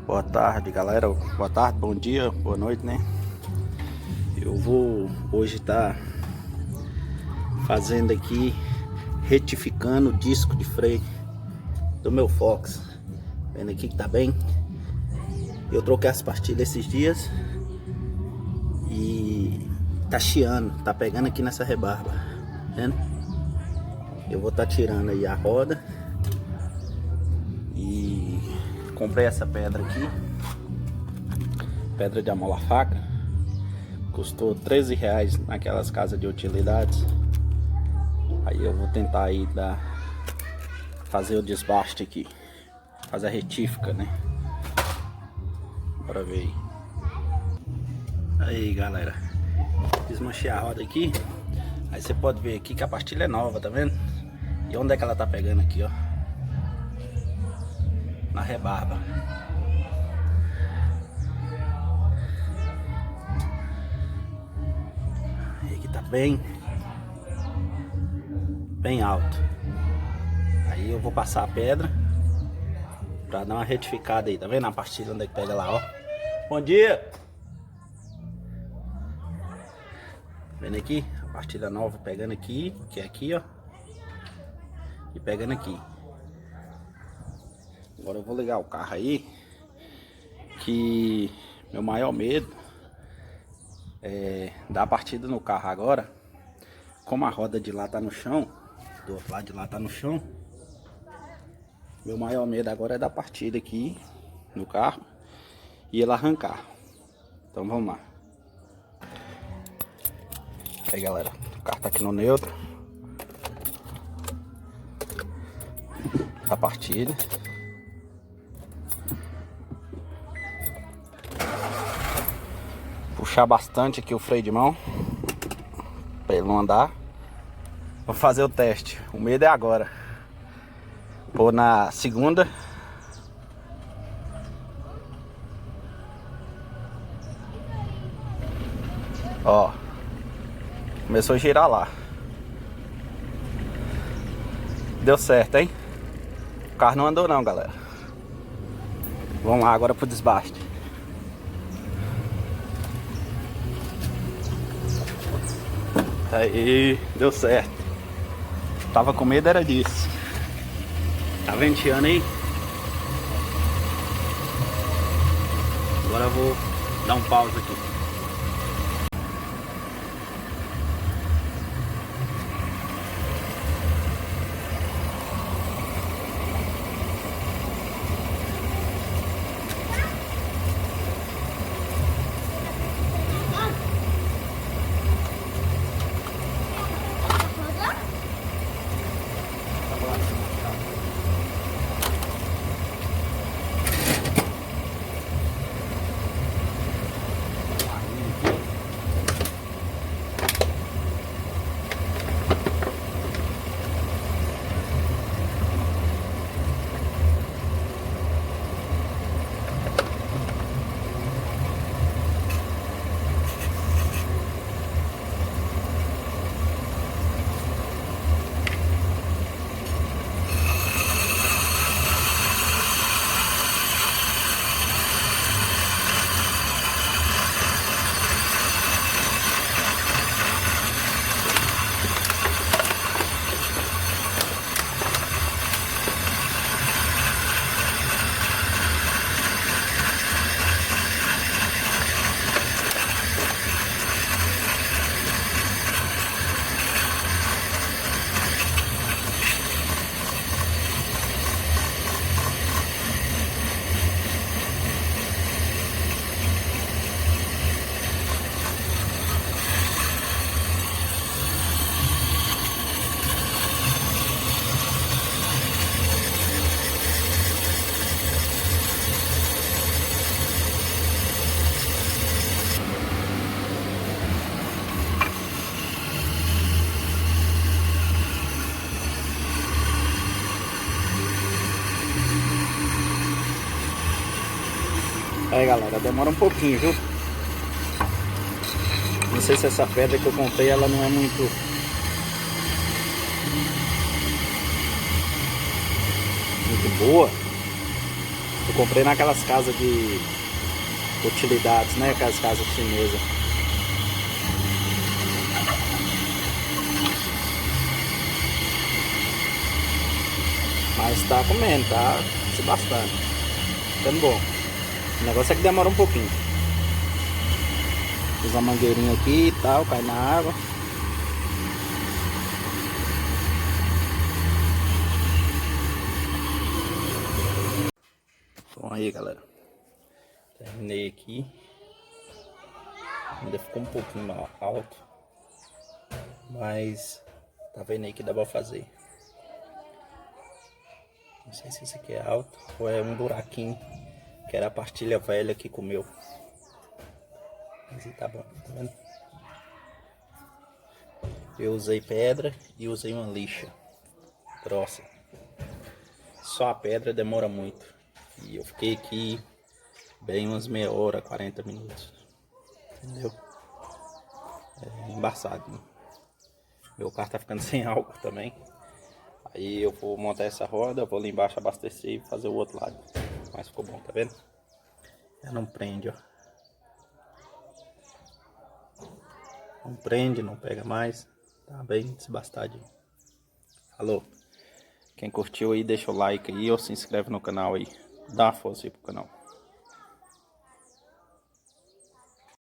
Boa tarde, galera. Boa tarde, bom dia, boa noite, né? Eu vou hoje estar fazendo aqui, retificando o disco de freio do meu Fox. Vendo aqui que tá bem. Eu troquei as pastilhas esses dias e tá chiando, tá pegando aqui nessa rebarba, vendo? Eu vou estar tirando aí a roda e comprei essa pedra aqui, pedra de amolar faca, custou R$13 naquelas casas de utilidades. Aí eu vou tentar aí fazer o desbaste aqui, fazer a retífica, né? Bora ver aí, galera, desmanchei a roda aqui. Aí você pode ver aqui que a pastilha é nova, tá vendo? E onde é que ela tá pegando aqui, ó? Na rebarba. E aqui tá bem alto. Aí eu vou passar a pedra pra dar uma retificada aí, tá vendo a pastilha onde é que pega lá, ó? Bom dia! Vendo aqui? A pastilha nova pegando aqui, que é aqui, ó. E pegando aqui. Agora eu vou ligar o carro aí, que meu maior medo é dar a partida no carro agora. Como a roda de lá tá no chão, do outro lado de lá tá no chão, meu maior medo agora é dar partida aqui no carro e ele arrancar. Então vamos lá. Aí, galera, o carro tá aqui no neutro. A partida. Puxar bastante aqui o freio de mão pra ele não andar. Vou fazer o teste. O medo é agora. Pôr na segunda. Ó. Começou a girar lá. Deu certo, hein? O carro não andou não, galera. Vamos lá agora pro desbaste. Aí, deu certo. Tava com medo era disso. Tá venteando aí? Agora eu vou dar um pause aqui. Aí, galera, demora um pouquinho, viu? Não sei se essa pedra que eu comprei, ela não é muito boa. Eu comprei naquelas casas de utilidades, né? Aquelas casas chinesas. Mas tá comendo, tá se bastante. Ficando bom. O negócio é que demora um pouquinho. Fiz a mangueirinha aqui e tal, cai na água. Então aí, galera. Terminei aqui. Ainda ficou um pouquinho alto. Mas tá vendo aí que dá pra fazer. Não sei se esse aqui é alto ou é um buraquinho que era a pastilha velha que comeu. Mas tá bom, tá vendo? Eu usei pedra e usei uma lixa grossa. Só a pedra demora muito. E eu fiquei aqui bem umas meia hora, 40 minutos. Entendeu? É embaçado, né? Meu carro tá ficando sem álcool também. Aí eu vou montar essa roda, vou lá embaixo abastecer e fazer o outro lado. Mas ficou bom, tá vendo? Já não prende, ó. Não prende, não pega mais. Tá bem desbastadinho. Falou. Quem curtiu aí, deixa o like aí ou se inscreve no canal aí. Dá uma força aí pro canal.